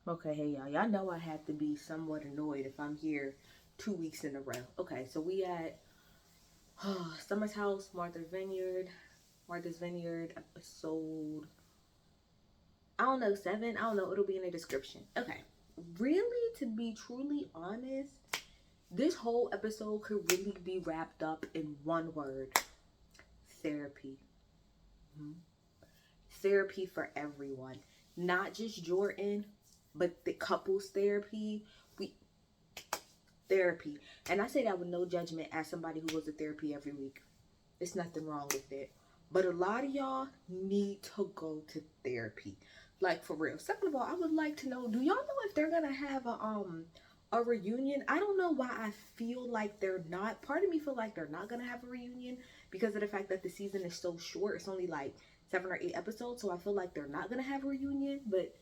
Okay, hey y'all. Y'all know I have to be somewhat annoyed if I'm here 2 weeks in a row. Okay, so we at Summer's house, Martha's Vineyard, episode, I don't know, 7. I don't know, it'll be in the description. Okay. Really, to be truly honest, this whole episode could really be wrapped up in one word: therapy. Mhm. Therapy for everyone. Not just Jordan, but the couples therapy. We therapy. And I say that with no judgment as somebody who goes to therapy every week. There's nothing wrong with it. But a lot of y'all need to go to therapy. Like for real. Second of all, I would like to know, do y'all know if they're gonna have a reunion? I don't know why I feel like they're not. Part of me feel like they're not gonna have a reunion because of the fact that the season is so short. It's only like 7 or 8 episodes, so I feel like they're not gonna have a reunion. But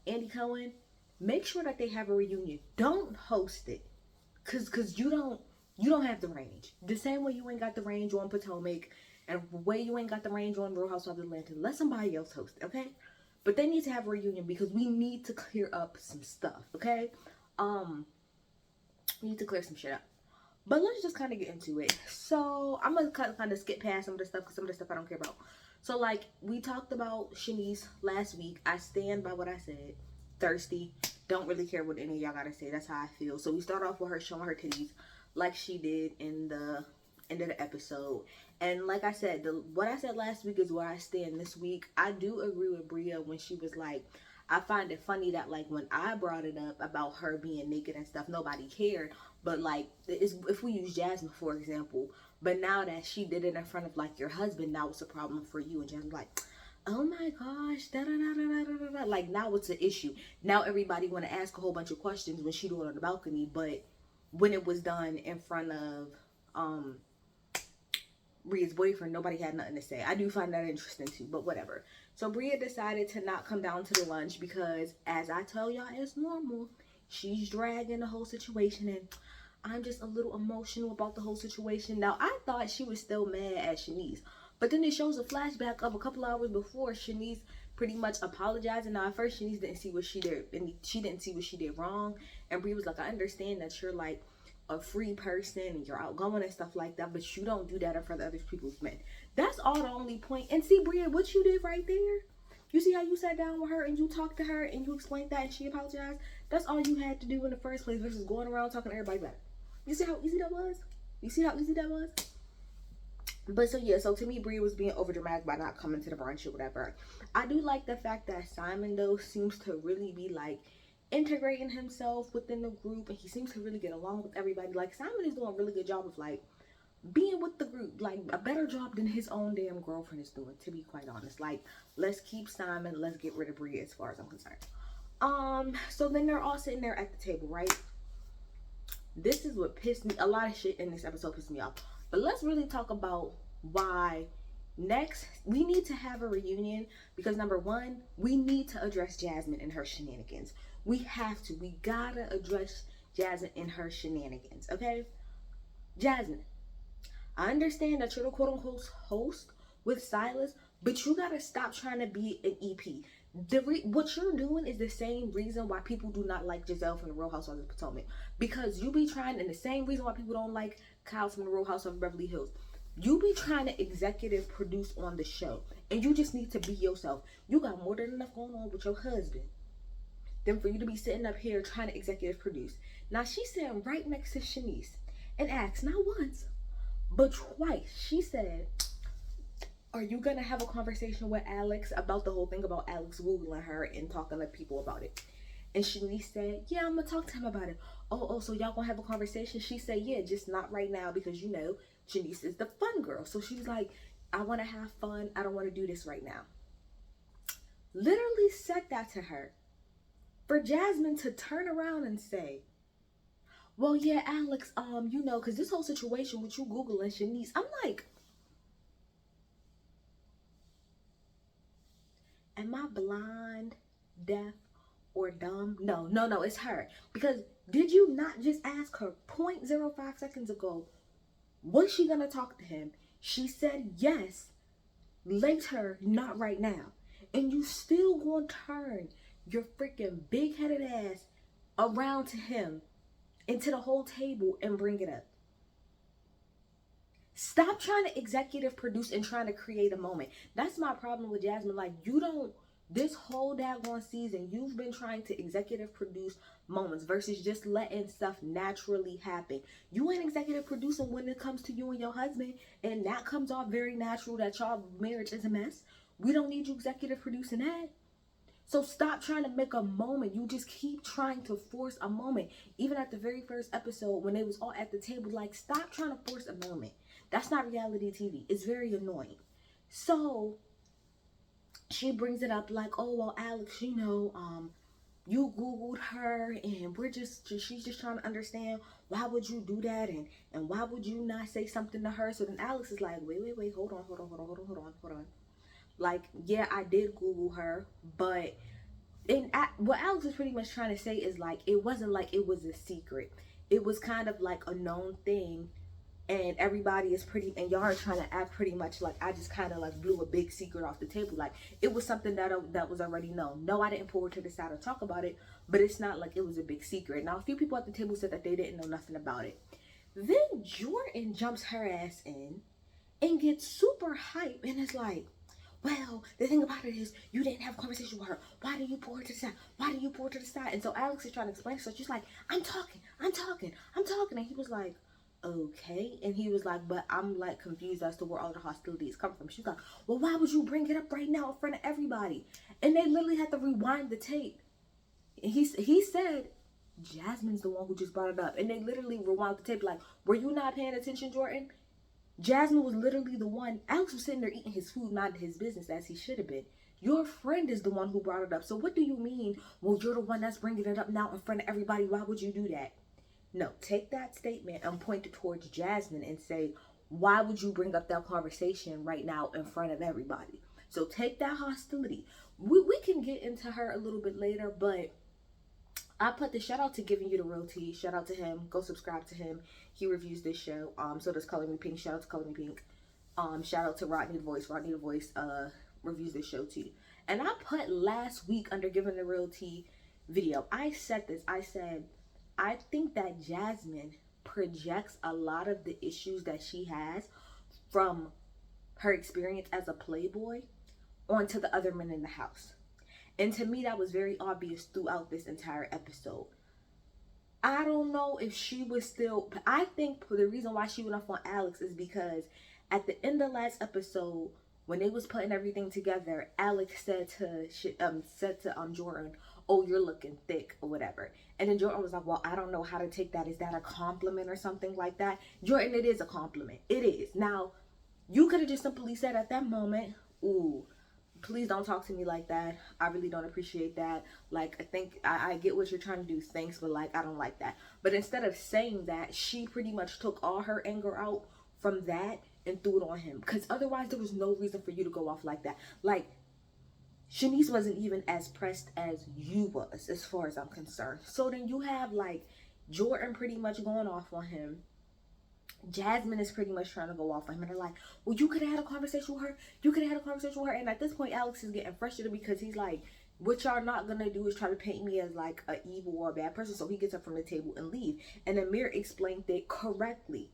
Andy Cohen, make sure that they have a reunion. Don't host it. Cause you don't have the range. The same way you ain't got the range on Potomac, and the way you ain't got the range on Real Housewives of Atlanta. Let somebody else host it, okay? But they need to have a reunion because we need to clear up some stuff, okay? We need to clear some shit up. But let's just kind of get into it. So I'm gonna kind of skip past some of the stuff because some of the stuff I don't care about. So like we talked about Shanice last week. I stand by what I said. Thirsty. Don't really care what any of y'all gotta say. That's how I feel. So we start off with her showing her titties like she did in the end of the episode. And like I said, what I said last week is where I stand this week. I do agree with Bria when she was like, I find it funny that like when I brought it up about her being naked and stuff, nobody cared. But like, if we use Jasmine for example, but now that she did it in front of like your husband, now it's a problem for you. And Jasmine's like, oh my gosh, da da da da da da da. Like now it's an issue. Now everybody want to ask a whole bunch of questions when she do it on the balcony, but when it was done in front of Bria's boyfriend, nobody had nothing to say. I do find that interesting too, but whatever. So Bria decided to not come down to the lunch because, as I tell y'all, it's normal. She's dragging the whole situation, and I'm just a little emotional about the whole situation. Now, I thought she was still mad at Shanice, but then it shows a flashback of a couple hours before Shanice pretty much apologizing. Now, at first, Shanice didn't see what she did, and she didn't see what she did wrong. And Bria was like, I understand that you're like a free person and you're outgoing and stuff like that, but you don't do that in front of other people's men. That's all the only point. And see, Bria, what you did right there, you see how you sat down with her and you talked to her and you explained that and she apologized? That's all you had to do in the first place versus going around talking to everybody about it. You see how easy that was? You see how easy that was? But so yeah, so to me, Bria was being overdramatic by not coming to the brunch or whatever. I do like the fact that Simon though seems to really be like integrating himself within the group, and he seems to really get along with everybody. Like Simon is doing a really good job of like being with the group, like a better job than his own damn girlfriend is doing, to be quite honest. Like, let's keep Simon, let's get rid of Bria as far as I'm concerned. So then they're all sitting there at the table, right? This is what pissed me, a lot of shit in this episode pissed me off. But let's really talk about why next we need to have a reunion, because number one, we need to address Jasmine and her shenanigans. We have to. We gotta address Jasmine and her shenanigans, okay? Jasmine, I understand that you're the quote-unquote host with Silas, but you gotta stop trying to be an EP. What you're doing is the same reason why people do not like Giselle from the Real Housewives of Potomac. Because you be trying, and the same reason why people don't like Kyle from the Real House of Beverly Hills. You be trying to executive produce on the show, and you just need to be yourself. You got more than enough going on with your husband than for you to be sitting up here trying to executive produce. Now she's sitting right next to Shanice and asked not once, but twice. She said, are you gonna have a conversation with Alex about the whole thing about Alex Googling her and talking to people about it? And Shanice said, yeah, I'm gonna talk to him about it. Oh, so y'all gonna have a conversation? She said, yeah, just not right now because you know, Shanice is the fun girl. So she's like, I wanna have fun. I don't wanna do this right now. Literally said that to her. For Jasmine to turn around and say, well, yeah, Alex, you know, because this whole situation with you Googling Shanice, I'm like, am I blind, deaf, or dumb? No, it's her. Because did you not just ask her 0.05 seconds ago, was she gonna talk to him? She said yes. Later, not right now. And you still gonna turn your freaking big-headed ass around to him and to the whole table and bring it up. Stop trying to executive produce and trying to create a moment. That's my problem with Jasmine. Like, you don't, this whole daggone season, you've been trying to executive produce moments versus just letting stuff naturally happen. You ain't executive producing when it comes to you and your husband, and that comes off very natural that y'all marriage is a mess. We don't need you executive producing that. So stop trying to make a moment. You just keep trying to force a moment. Even at the very first episode when they was all at the table, like, stop trying to force a moment. That's not reality TV. It's very annoying. So she brings it up like, oh, well, Alex, you Googled her and she's just trying to understand why would you do that and why would you not say something to her? So then Alex is like, wait, hold on. Like, yeah, I did Google her, but what Alex is pretty much trying to say is like, it wasn't like it was a secret. It was kind of like a known thing, and everybody is and y'all are trying to act pretty much like I just kind of like blew a big secret off the table. Like, it was something that was already known. No, I didn't pull her to the side or talk about it, but it's not like it was a big secret. Now, a few people at the table said that they didn't know nothing about it. Then Jordan jumps her ass in and gets super hype and is like, well, the thing about it is you didn't have a conversation with her. Why do you pull her to the side? And so Alex is trying to explain. So she's like, I'm talking. And he was like, okay. And he was like, but I'm like confused as to where all the hostilities come from. She's like, well, why would you bring it up right now in front of everybody? And they literally had to rewind the tape. And he said, Jasmine's the one who just brought it up. And they literally rewound the tape like, were you not paying attention, Jordan? Jasmine was literally the one. Alex was sitting there eating his food, minding his business as he should have been. Your friend is the one who brought it up. So what do you mean, well, you're the one that's bringing it up now in front of everybody? Why would you do that? No, take that statement and point it towards Jasmine and say, why would you bring up that conversation right now in front of everybody? So take that hostility. We can get into her a little bit later, but I put the shout out to Giving You the Real Tea. Shout out to him. Go subscribe to him. He reviews this show. So does Color Me Pink. Shout out to Color Me Pink. Shout out to Rodney the Voice. Rodney the Voice reviews this show too. And I put last week under Giving the Real Tea video, I said this. I said, I think that Jasmine projects a lot of the issues that she has from her experience as a playboy onto the other men in the house. And to me, that was very obvious throughout this entire episode. I don't know if she was still... I think the reason why she went off on Alex is because at the end of last episode, when they was putting everything together, Alex said to Jordan, oh, you're looking thick or whatever. And then Jordan was like, well, I don't know how to take that. Is that a compliment or something like that? Jordan, it is a compliment. It is. Now, you could have just simply said at that moment, ooh, please don't talk to me like that. I really don't appreciate that. Like, I think I get what you're trying to do. Thanks, but like, I don't like that. But instead of saying that, she pretty much took all her anger out from that and threw it on him. Because otherwise, there was no reason for you to go off like that. Like, Shanice wasn't even as pressed as you was, as far as I'm concerned. So then you have, like, Jordan pretty much going off on him. Jasmine is pretty much trying to go off on him. And they're like, well, you could have had a conversation with her. And at this point, Alex is getting frustrated because he's like, what y'all not going to do is try to paint me as, like, a evil or a bad person. So he gets up from the table and leave. And Amir explained it correctly.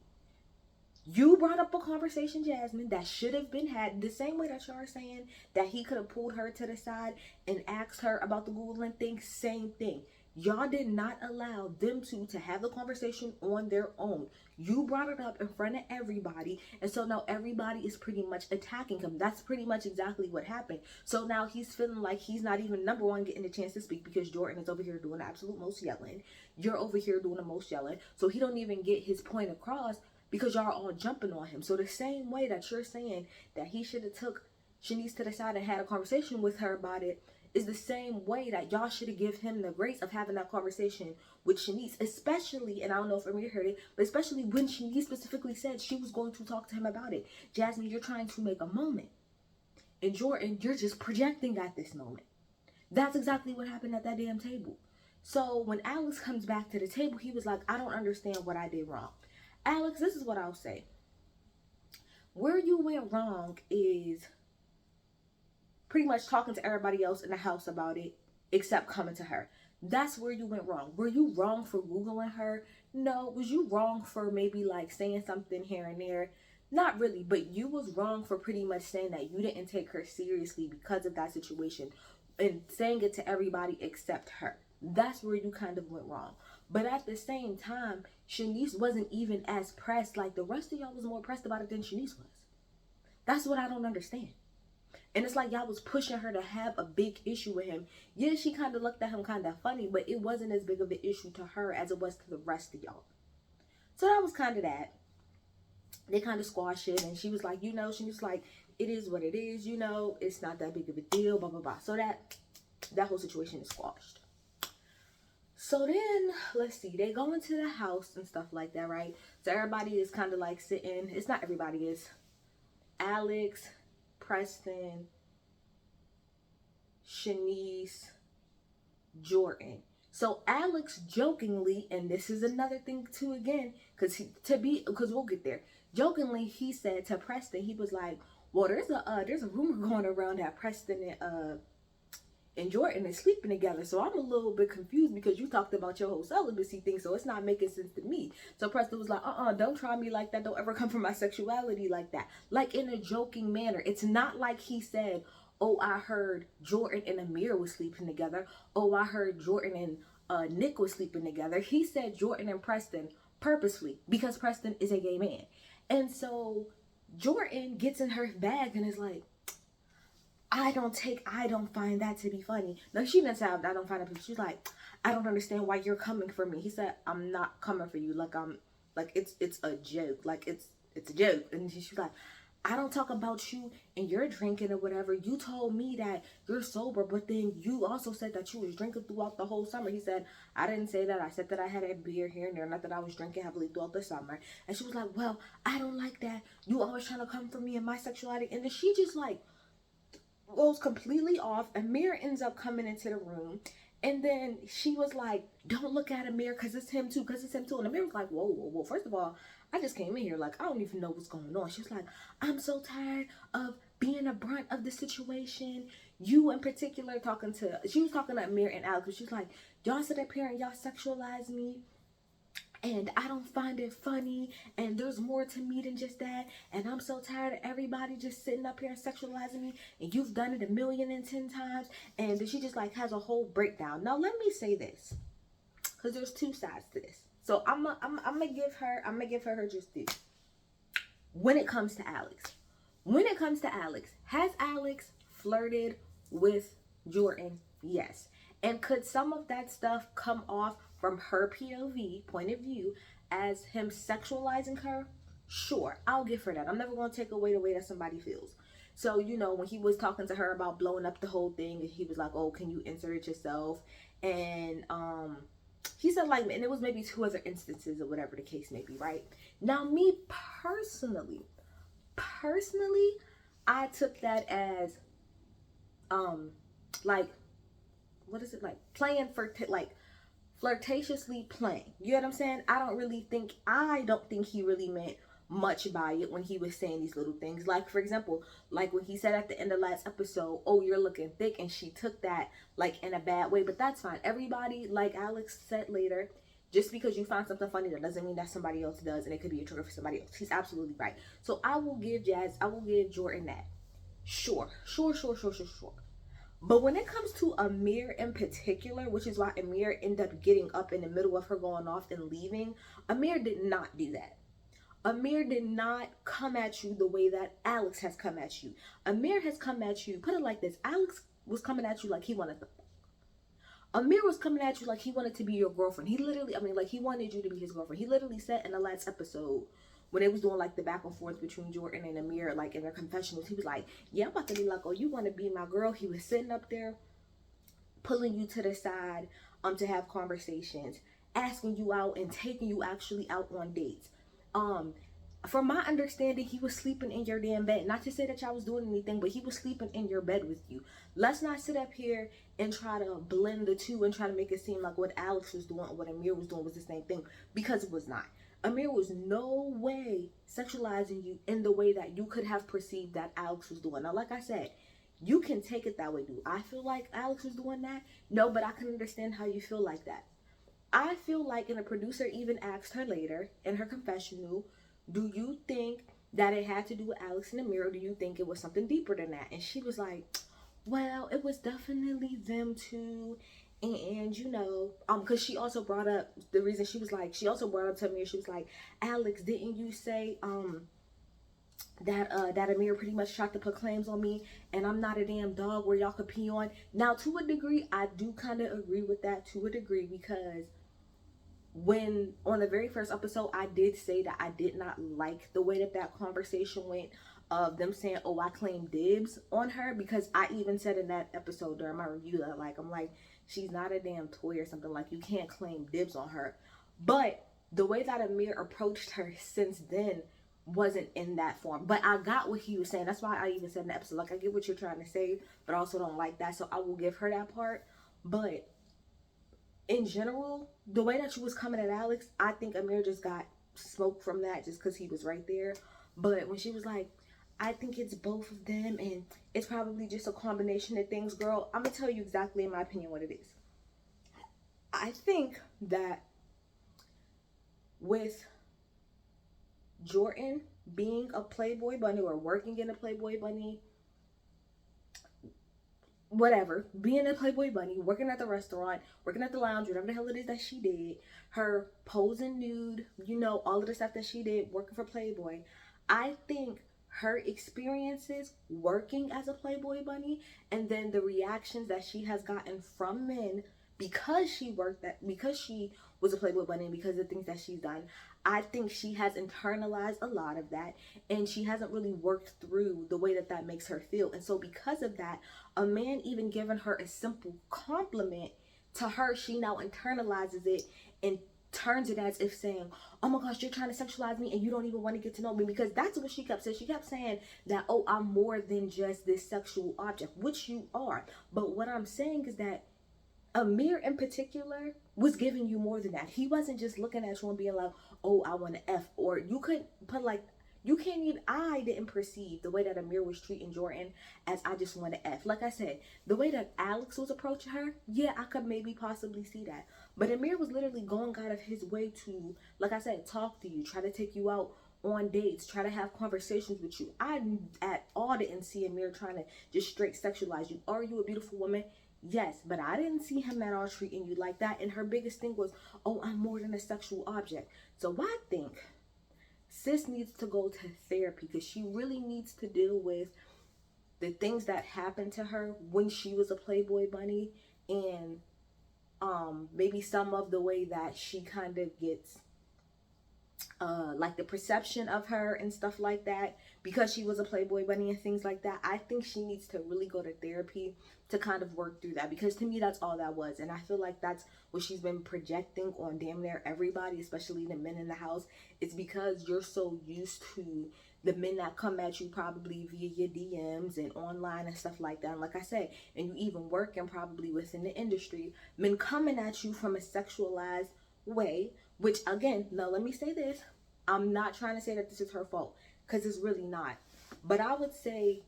You brought up a conversation, Jasmine, that should have been had the same way that y'all are saying that he could have pulled her to the side and asked her about the Googling thing. Same thing. Y'all did not allow them to have the conversation on their own. You brought it up in front of everybody. And so now everybody is pretty much attacking him. That's pretty much exactly what happened. So now he's feeling like he's not even, number one, getting a chance to speak because Jordan is over here doing the absolute most yelling. You're over here doing the most yelling. So he don't even get his point across because y'all are all jumping on him. So the same way that you're saying that he should have took Shanice to the side and had a conversation with her about it is the same way that y'all should have given him the grace of having that conversation with Shanice, especially, and I don't know if Amir heard it, but especially when Shanice specifically said she was going to talk to him about it. Jasmine, you're trying to make a moment. And Jordan, you're just projecting at this moment. That's exactly what happened at that damn table. So when Alex comes back to the table, he was like, I don't understand what I did wrong. Alex, this is what I'll say. Where you went wrong is pretty much talking to everybody else in the house about it except coming to her. That's where you went wrong. Were you wrong for Googling her? No. Was you wrong for maybe like saying something here and there? Not really, but you was wrong for pretty much saying that you didn't take her seriously because of that situation and saying it to everybody except her. That's where you kind of went wrong. But at the same time, Shanice wasn't even as pressed. Like the rest of y'all was more pressed about it than Shanice was. That's what I don't understand. And it's like y'all was pushing her to have a big issue with him. Yeah, she kind of looked at him kind of funny, but it wasn't as big of an issue to her as it was to the rest of y'all. So that was kind of that. They kind of squashed it, and she was like, you know, she was like, it is what it is, you know, it's not that big of a deal, blah, blah, blah. So that whole situation is squashed. So then, let's see, they go into the house and stuff like that, right? So everybody is kind of like sitting, it's not everybody, it's Alex, Preston, Shanice, Jordan. So Alex jokingly, and this is another thing too again, because we'll get there. Jokingly, he said to Preston, he was like, well, there's a rumor going around that Preston and Jordan is sleeping together. So I'm a little bit confused because you talked about your whole celibacy thing, so it's not making sense to me. So Preston was like, don't try me like that. Don't ever come for my sexuality like that. Like in a joking manner. It's not like he said, oh, I heard Jordan and Amir was sleeping together. Oh, I heard Jordan and Nick was sleeping together. He said Jordan and Preston purposely because Preston is a gay man. And so Jordan gets in her bag and is like, I don't find that to be funny. No, she didn't say I don't find it. She's like, I don't understand why you're coming for me. He said, I'm not coming for you. Like it's a joke. Like it's a joke. And she's like, I don't talk about you and you're drinking or whatever. You told me that you're sober, but then you also said that you was drinking throughout the whole summer. He said, I didn't say that. I said that I had a beer here and there, not that I was drinking heavily throughout the summer. And she was like, well, I don't like that. You always trying to come for me and my sexuality. And then she just like goes completely off. Amir ends up coming into the room. And then she was like, don't look at Amir because it's him too, And Amir was like, whoa. First of all, I just came in here like, I don't even know what's going on. She was like, I'm so tired of being a brunt of the situation. You in particular she was talking to Amir and Alex. She's like, y'all sit up here and y'all sexualize me. And I don't find it funny. And there's more to me than just that. And I'm so tired of everybody just sitting up here and sexualizing me. And you've done it 1,000,010 times. And she just like has a whole breakdown. Now let me say this, because there's two sides to this. So I'm gonna give her her just due. When it comes to Alex, has Alex flirted with Jordan? Yes. And could some of that stuff come off from her POV point of view as him sexualizing her? Sure, I'll give her that. I'm never gonna take away the way that somebody feels. So, you know, when he was talking to her about blowing up the whole thing, and he was like, oh, can you insert yourself? And he said like, and it was maybe 2 other instances or whatever the case may be, right? Now, me personally, I took that as, like, what is it, like, playing for, like, flirtatiously playing. You know what I'm saying? I don't think he really meant much by it when he was saying these little things. Like, for example, like when he said at the end of last episode, oh, you're looking thick, and she took that like in a bad way, but that's fine. Everybody, like Alex said later, just because you find something funny, that doesn't mean that somebody else does, and it could be a trigger for somebody else. He's absolutely right. So I will give Jordan that. Sure. But when it comes to Amir in particular, which is why Amir ended up getting up in the middle of her going off and leaving, Amir did not do that. Amir did not come at you the way that Alex has come at you. Amir has come at you, put it like this, Alex was coming at you like he wanted to. Amir was coming at you like he wanted to be your girlfriend. He wanted you to be his girlfriend. He literally said in the last episode, when they was doing like the back and forth between Jordan and Amir, like in their confessionals, he was like, yeah, I'm about to be like, oh, you want to be my girl? He was sitting up there, pulling you to the side to have conversations, asking you out and taking you actually out on dates. From my understanding, he was sleeping in your damn bed. Not to say that y'all was doing anything, but he was sleeping in your bed with you. Let's not sit up here and try to blend the two and try to make it seem like what Alex was doing or what Amir was doing was the same thing, because it was not. Amir was no way sexualizing you in the way that you could have perceived that Alex was doing. Now, like I said, You can take it that way. Do I feel like Alex was doing that? No, but I can understand how you feel like that. I feel like, and the producer even asked her later in her confessional, do you think that it had to do with Alex in the mirror? Or do you think it was something deeper than that? And she was like, well, it was definitely them two. And you know, because she also brought up the reason, she was like, she also brought up to me, she was like, Alex, didn't you say that Amir pretty much tried to put claims on me, and I'm not a damn dog where y'all could pee on? Now, to a degree, I do kind of agree with that, to a degree, because when on the very first episode, I did say that I did not like the way that that conversation went, of them saying, oh, I claim dibs on her, because I even said in that episode during my review that, like, I'm like, she's not a damn toy or something, like, you can't claim dibs on her. But the way that Amir approached her since then wasn't in that form. But I got what he was saying. That's why I even said in the episode, like, I get what you're trying to say, but I also don't like that, so I will give her that part. But in general, the way that she was coming at Alex, I think Amir just got smoke from that just because he was right there. But when she was like, I think it's both of them, and it's probably just a combination of things, girl, I'm gonna tell you exactly, in my opinion, what it is. I think that with Jordan being a Playboy bunny, or working in a Playboy bunny, whatever, being a Playboy bunny, working at the restaurant, working at the lounge, whatever the hell it is that she did, her posing nude, you know, all of the stuff that she did working for Playboy, I think her experiences working as a Playboy bunny, and then the reactions that she has gotten from men because she worked that, because she was a Playboy bunny, and because of the things that she's done, I think she has internalized a lot of that, and she hasn't really worked through the way that that makes her feel. And so because of that, a man even giving her a simple compliment, to her, she now internalizes it and turns it as if saying, oh my gosh, you're trying to sexualize me and you don't even want to get to know me. Because that's what she kept saying. She kept saying that, oh, I'm more than just this sexual object, which you are. But what I'm saying is that Amir in particular was giving you more than that. He wasn't just looking at you and being like, oh, I want to F. Or you could put like, you can't even, I didn't perceive the way that Amir was treating Jordan as I just want to F. Like I said, the way that Alex was approaching her, yeah, I could maybe possibly see that. But Amir was literally going out of his way to, like I said, talk to you, try to take you out on dates, try to have conversations with you. I at all didn't see Amir trying to just straight sexualize you. Are you a beautiful woman? Yes, but I didn't see him at all treating you like that. And her biggest thing was, oh, I'm more than a sexual object. So I think sis needs to go to therapy, because she really needs to deal with the things that happened to her when she was a Playboy bunny, and maybe some of the way that she kind of gets like the perception of her and stuff like that because she was a Playboy bunny and things like that. I think she needs to really go to therapy to kind of work through that, because to me that's all that was. And I feel like that's what she's been projecting on damn near everybody, especially the men in the house. It's because you're so used to the men that come at you probably via your DMs and online and stuff like that. And like I said, and you even working probably within the industry, men coming at you from a sexualized way, which again, now let me say this, I'm not trying to say that this is her fault, because it's really not. But I would say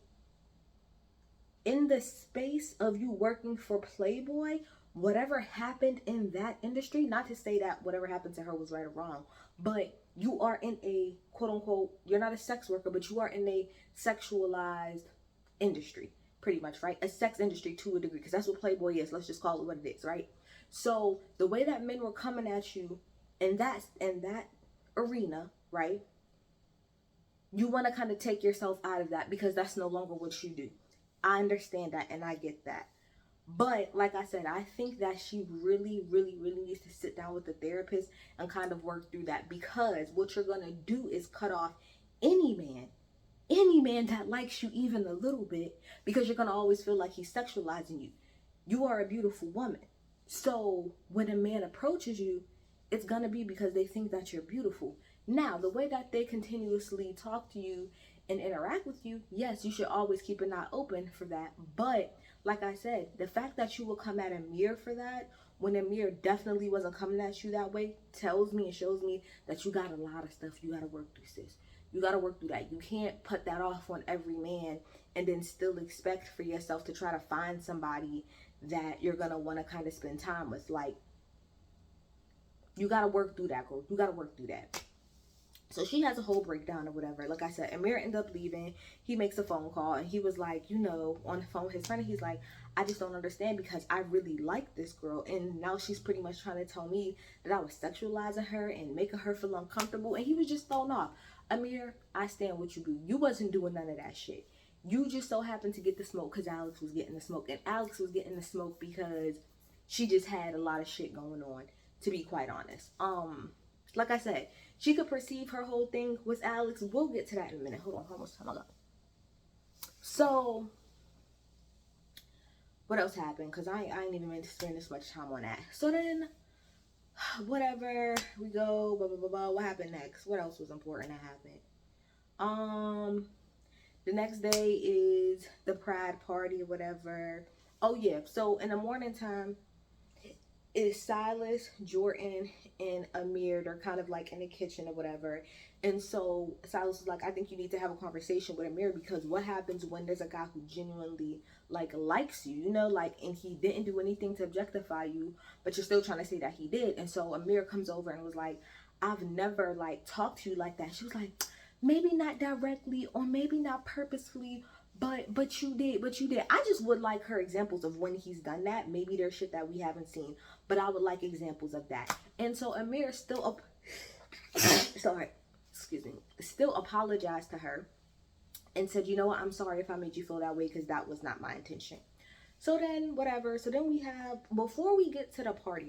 in the space of you working for Playboy, whatever happened in that industry, not to say that whatever happened to her was right or wrong, but you are in a quote unquote, you're not a sex worker, but you are in a sexualized industry, pretty much, right? A sex industry to a degree, because that's what Playboy is. Let's just call it what it is, right? So the way that men were coming at you in that arena, right? You want to kind of take yourself out of that, because that's no longer what you do. I understand that, and I get that. But like I said, I think that she really, really, really needs to sit down with the therapist and kind of work through that, because what you're going to do is cut off any man that likes you even a little bit, because you're going to always feel like he's sexualizing you. You are a beautiful woman. So when a man approaches you, it's going to be because they think that you're beautiful. Now, the way that they continuously talk to you and interact with you, yes, you should always keep an eye open for that. But like I said, the fact that you will come at Amir for that, when Amir definitely wasn't coming at you that way, tells me and shows me that you got a lot of stuff you got to work through, sis. You got to work through that. You can't put that off on every man and then still expect for yourself to try to find somebody that you're gonna want to kind of spend time with. Like, you gotta work through that, girl. You gotta work through that. So she has a whole breakdown or whatever. Like I said, Amir ended up leaving. He makes a phone call and he was like, you know, on the phone with his friend, he's like, I just don't understand because I really like this girl. And now she's pretty much trying to tell me that I was sexualizing her and making her feel uncomfortable. And he was just thrown off. Amir, I stand with you, boo. You wasn't doing none of that shit. You just so happened to get the smoke because Alex was getting the smoke. And Alex was getting the smoke because she just had a lot of shit going on, to be quite honest. Like I said, she could perceive her whole thing with Alex. We'll get to that in a minute. Hold on, how much time I got? So, what else happened? Because I ain't even meant to spend this much time on that. So then, whatever, we go, blah, blah, blah, blah. What happened next? What else was important that happened? The next day is the pride party or whatever. Oh, yeah. So, in the morning time, is Silas, Jordan, and Amir. They're kind of like in the kitchen or whatever. And so Silas was like, I think you need to have a conversation with Amir, because what happens when there's a guy who genuinely like likes you, you know, like, and he didn't do anything to objectify you, but you're still trying to say that he did. And so Amir comes over and was like, I've never like talked to you like that. She was like, maybe not directly or maybe not purposefully, but you did. I just would like her examples of when he's done that. Maybe there's shit that we haven't seen, but I would like examples of that. And so Amir still still apologized to her and said, you know what, I'm sorry if I made you feel that way, because that was not my intention. So then whatever. So then we have, before we get to the party,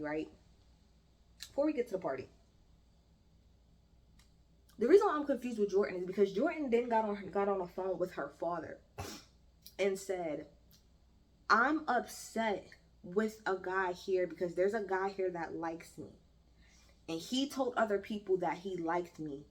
the reason why I'm confused with Jordan is because Jordan then got on the phone with her father and said, I'm upset with a guy here because there's a guy here that likes me. And he told other people that he liked me,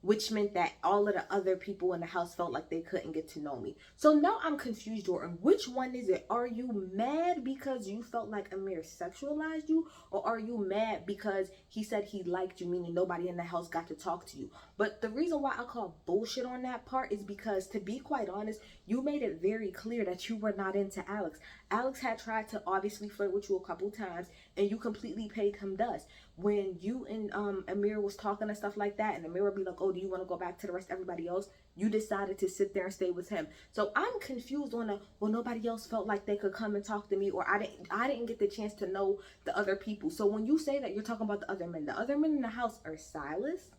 which meant that all of the other people in the house felt like they couldn't get to know me. So now I'm confused, Jordan. Which one is it? Are you mad because you felt like Amir sexualized you? Or are you mad because he said he liked you, meaning nobody in the house got to talk to you? But the reason why I call bullshit on that part is because, to be quite honest, you made it very clear that you were not into Alex. Alex had tried to obviously flirt with you a couple times, and you completely paid him dust. When you and Amir was talking and stuff like that, and Amir would be like, oh, do you want to go back to the rest of everybody else? You decided to sit there and stay with him. So I'm confused on well, nobody else felt like they could come and talk to me, or I didn't get the chance to know the other people. So when you say that, you're talking about the other men in the house are Silas,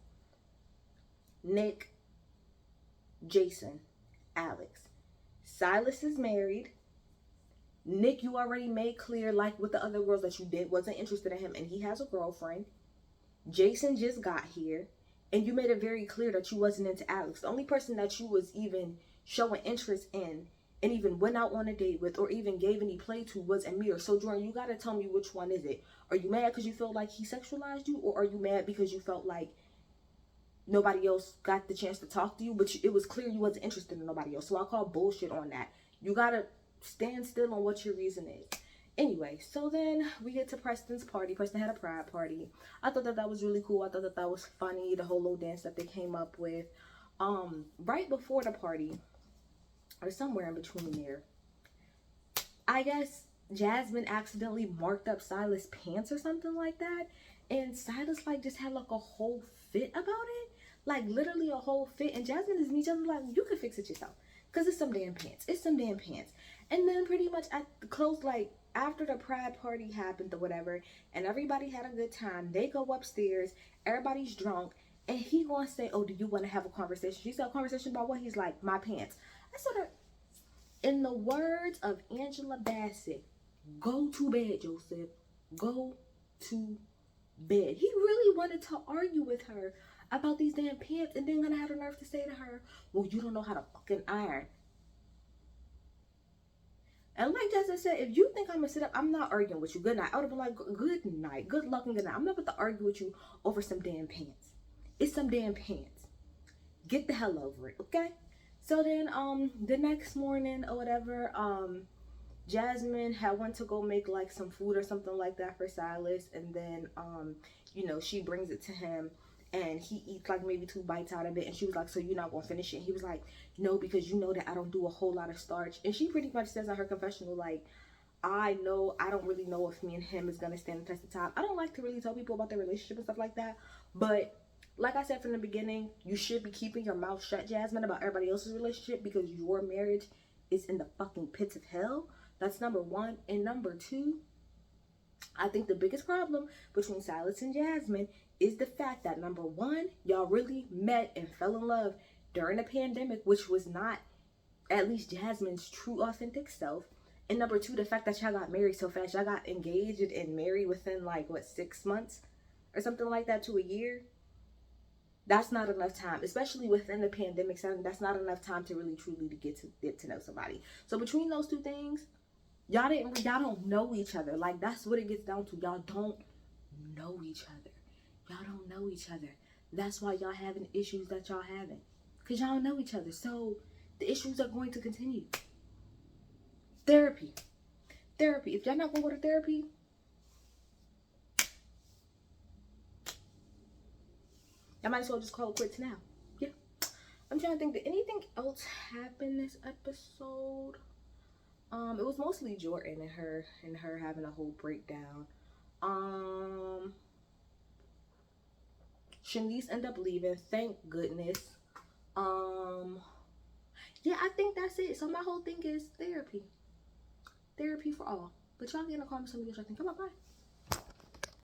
Nick, Jason, Alex. Silas is married. Nick, you already made clear, like with the other girls, that you wasn't interested in him, and he has a girlfriend. Jason just got here, and you made it very clear that you wasn't into Alex. The only person that you was even showing interest in and even went out on a date with or even gave any play to was Amir. So Jordan, you gotta tell me, which one is it? Are you mad because you feel like he sexualized you, or are you mad because you felt like nobody else got the chance to talk to you, but it was clear you wasn't interested in nobody else? So I call bullshit on that. You gotta stand still on what your reason is. Anyway, so then we get to Preston's party. Preston had a pride party. I thought that was really cool. I thought that was funny, the whole little dance that they came up with. Right before the party, or somewhere in between there, I guess Jasmine accidentally marked up Silas' pants or something like that, and Silas like just had like a whole fit about it, like literally a whole fit. And Jasmine is me, just like, you can fix it yourself, because it's some damn pants. And then pretty much at the close, like after the pride party happened or whatever, and everybody had a good time, they go upstairs, everybody's drunk, and he gonna say, oh, do you want to have a conversation? She said, a conversation about what? He's like, my pants. I sort of, in the words of Angela Bassett, go to bed, Joseph. Go to bed. He really wanted to argue with her about these damn pants, and then gonna have the nerve to say to her, well, you don't know how to fucking iron. And like Jasmine said, if you think I'm gonna sit up, I'm not arguing with you. Good night. I would have been like, good night, good luck, and good night. I'm not about to argue with you over some damn pants. It's some damn pants. Get the hell over it, okay? So then, the next morning or whatever, Jasmine had went to go make like some food or something like that for Silas, and then, you know, she brings it to him, and he eats like maybe 2 bites out of it, and she was like, so you're not gonna finish it? And he was like, no, because you know that I don't do a whole lot of starch. And she pretty much says in her confessional, like, I don't really know if me and him is gonna stand the test of time. I don't like to really tell people about their relationship and stuff like that, but like I said from the beginning, you should be keeping your mouth shut, Jasmine, about everybody else's relationship, because your marriage is in the fucking pits of hell. That's number one. And number two, I think the biggest problem between Silas and Jasmine is the fact that, number one, y'all really met and fell in love during the pandemic, which was not, at least, Jasmine's true authentic self. And number two, the fact that y'all got married so fast. Y'all got engaged and married within like, what, 6 months or something like that to a year. That's not enough time, especially within the pandemic setting. That's not enough time to really truly to get to know somebody. So between those two things, y'all don't know each other. Like, that's what it gets down to. Y'all don't know each other. Y'all don't know each other. That's why y'all having issues that y'all having, because y'all don't know each other. So the issues are going to continue. Therapy. If y'all not gonna go to therapy, I might as well just call it quits now. Yeah. I'm trying to think, did anything else happen this episode? It was mostly Jordan and her having a whole breakdown. Shanice ended up leaving, thank goodness. Yeah, I think that's it. So my whole thing is therapy. Therapy for all. But y'all get in the comments, tell me what y'all think. Come on, bye.